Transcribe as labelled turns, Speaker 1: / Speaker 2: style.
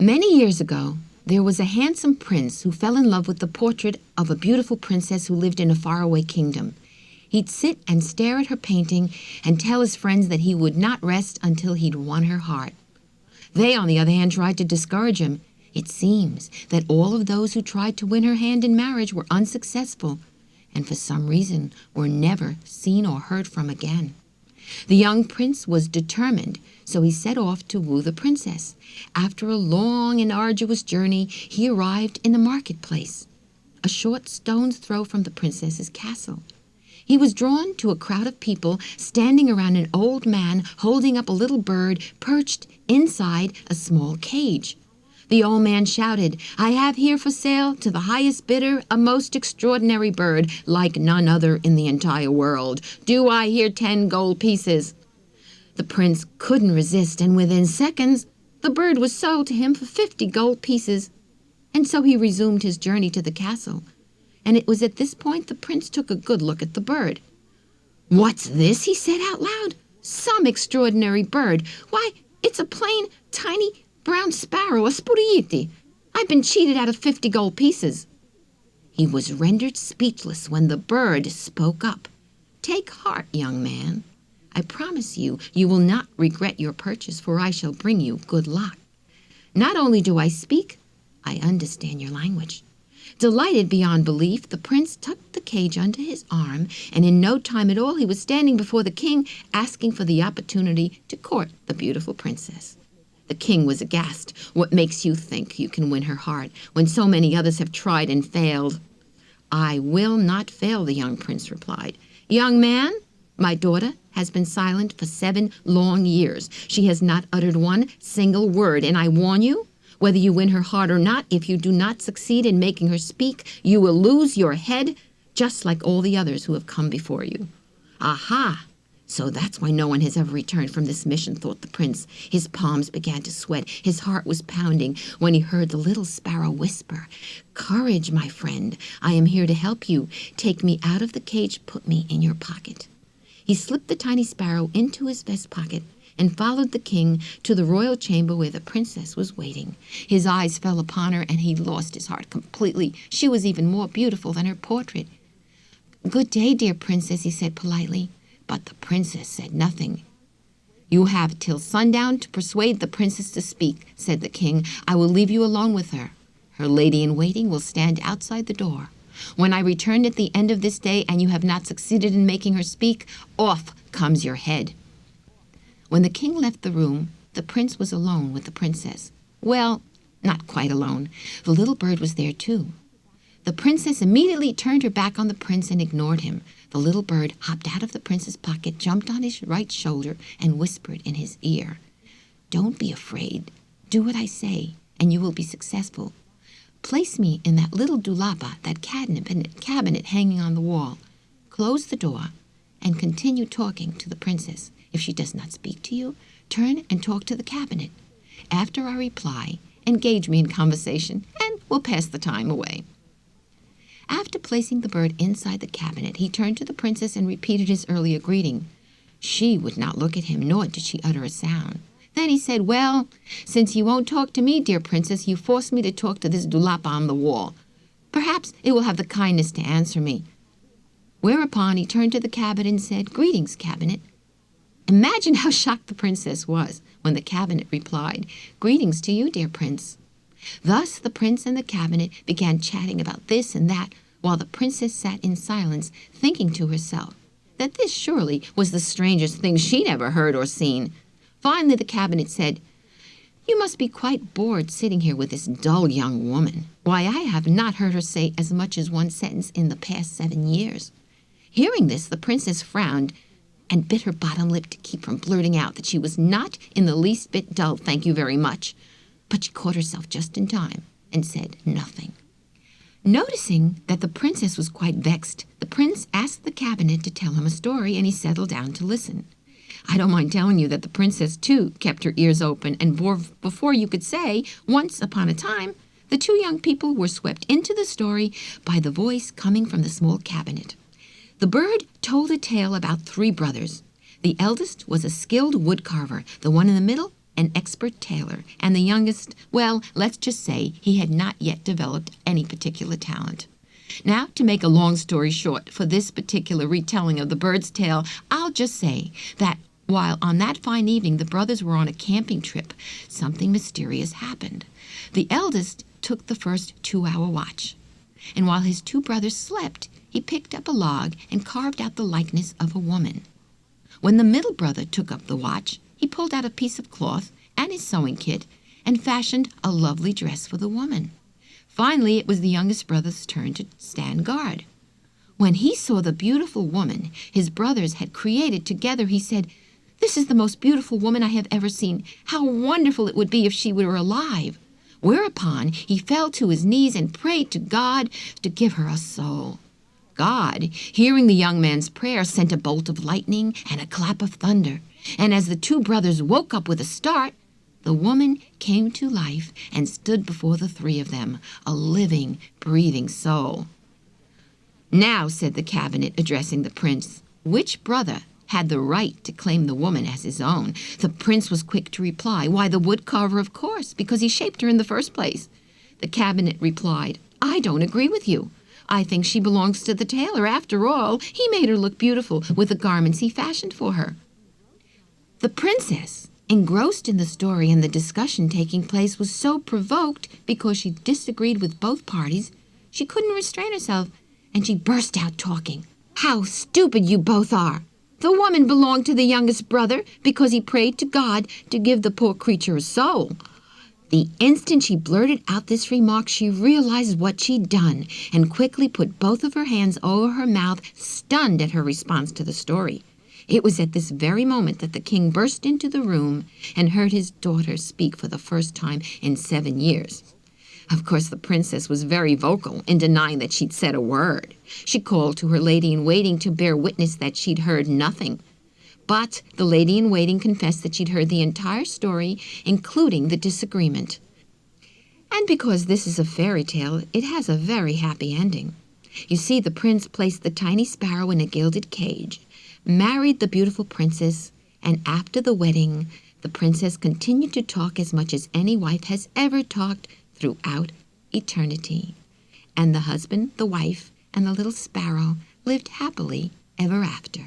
Speaker 1: Many years ago, there was a handsome prince who fell in love with the portrait of a beautiful princess who lived in a faraway kingdom. He'd sit and stare at her painting and tell his friends that he would not rest until he'd won her heart. They, on the other hand, tried to discourage him. It seems that all of those who tried to win her hand in marriage were unsuccessful, and for some reason were never seen or heard from again. The young prince was determined, so he set off to woo the princess. After a long and arduous journey, he arrived in the marketplace, a short stone's throw from the princess's castle. He was drawn to a crowd of people standing around an old man holding up a little bird perched inside a small cage. The old man shouted, "I have here for sale, to the highest bidder, a most extraordinary bird, like none other in the entire world. Do I hear 10 gold pieces?" The prince couldn't resist, and within seconds, the bird was sold to him for 50 gold pieces. And so he resumed his journey to the castle. And it was at this point the prince took a good look at the bird. "What's this?" he said out loud. "Some extraordinary bird. Why, it's a plain, tiny, brown sparrow, a spuriiti. I've been cheated out of 50 gold pieces." He was rendered speechless when the bird spoke up. "Take heart, young man. I promise you, you will not regret your purchase, for I shall bring you good luck. Not only do I speak, I understand your language." Delighted beyond belief, the prince tucked the cage under his arm, and in no time at all he was standing before the king, asking for the opportunity to court the beautiful princess. The king was aghast. "What makes you think you can win her heart when so many others have tried and failed?" "I will not fail," the young prince replied. "Young man, my daughter has been silent for 7 long years. She has not uttered one single word, and I warn you, whether you win her heart or not, if you do not succeed in making her speak, you will lose your head, just like all the others who have come before you." "Aha! So that's why no one has ever returned from this mission," thought the prince. His palms began to sweat. His heart was pounding when he heard the little sparrow whisper, "Courage, my friend. I am here to help you. Take me out of the cage. Put me in your pocket." He slipped the tiny sparrow into his vest pocket and followed the king to the royal chamber where the princess was waiting. His eyes fell upon her, and he lost his heart completely. She was even more beautiful than her portrait. "Good day, dear princess," he said politely. But the princess said nothing. "You have till sundown to persuade the princess to speak," said the king. "I will leave you alone with her. Her lady-in-waiting will stand outside the door. When I return at the end of this day and you have not succeeded in making her speak, off comes your head." When the king left the room, the prince was alone with the princess. Well, not quite alone. The little bird was there too. The princess immediately turned her back on the prince and ignored him. The little bird hopped out of the prince's pocket, jumped on his right shoulder, and whispered in his ear, "Don't be afraid. Do what I say, and you will be successful. Place me in that little dulapa, that cabinet hanging on the wall. Close the door and continue talking to the princess. If she does not speak to you, turn and talk to the cabinet. After I reply, engage me in conversation, and we'll pass the time away." After placing the bird inside the cabinet, he turned to the princess and repeated his earlier greeting. She would not look at him, nor did she utter a sound. Then he said, "Well, since you won't talk to me, dear princess, you force me to talk to this dulapa on the wall. Perhaps it will have the kindness to answer me." Whereupon he turned to the cabinet and said, "Greetings, cabinet." Imagine how shocked the princess was when the cabinet replied, "Greetings to you, dear prince." Thus the prince and the cabinet began chatting about this and that, while the princess sat in silence, thinking to herself that this surely was the strangest thing she'd ever heard or seen. Finally the cabinet said, "You must be quite bored sitting here with this dull young woman. Why, I have not heard her say as much as one sentence in the past 7 years." Hearing this, the princess frowned and bit her bottom lip to keep from blurting out that she was not in the least bit dull, thank you very much. But she caught herself just in time and said nothing. Noticing that the princess was quite vexed, the prince asked the cabinet to tell him a story, and he settled down to listen. I don't mind telling you that the princess, too, kept her ears open, and before you could say, once upon a time, the 2 young people were swept into the story by the voice coming from the small cabinet. The bird told a tale about 3 brothers. The eldest was a skilled woodcarver. The one in the middle an expert tailor, and the youngest, well, let's just say he had not yet developed any particular talent. Now, to make a long story short, for this particular retelling of the bird's tale, I'll just say that while on that fine evening the brothers were on a camping trip, something mysterious happened. The eldest took the first 2-hour watch, and while his 2 brothers slept, he picked up a log and carved out the likeness of a woman. When the middle brother took up the watch, he pulled out a piece of cloth and his sewing kit and fashioned a lovely dress for the woman. Finally, it was the youngest brother's turn to stand guard. When he saw the beautiful woman his brothers had created together, he said, "This is the most beautiful woman I have ever seen. How wonderful it would be if she were alive." Whereupon he fell to his knees and prayed to God to give her a soul. God, hearing the young man's prayer, sent a bolt of lightning and a clap of thunder, and as the 2 brothers woke up with a start, the woman came to life and stood before the 3 of them, a living, breathing soul. "Now," said the cabinet, addressing the prince, "which brother had the right to claim the woman as his own?" The prince was quick to reply, "Why, the woodcarver, of course, because he shaped her in the first place." The cabinet replied, "I don't agree with you. I think she belongs to the tailor. After all, he made her look beautiful with the garments he fashioned for her." The princess, engrossed in the story and the discussion taking place, was so provoked because she disagreed with both parties, she couldn't restrain herself, and she burst out talking. "How stupid you both are! The woman belonged to the youngest brother because he prayed to God to give the poor creature a soul." The instant she blurted out this remark, she realized what she'd done and quickly put both of her hands over her mouth, stunned at her response to the story. It was at this very moment that the king burst into the room and heard his daughter speak for the first time in 7 years. Of course, the princess was very vocal in denying that she'd said a word. She called to her lady-in-waiting to bear witness that she'd heard nothing. But the lady-in-waiting confessed that she'd heard the entire story, including the disagreement. And because this is a fairy tale, it has a very happy ending. You see, the prince placed the tiny sparrow in a gilded cage, married the beautiful princess, and after the wedding, the princess continued to talk as much as any wife has ever talked throughout eternity. And the husband, the wife, and the little sparrow lived happily ever after.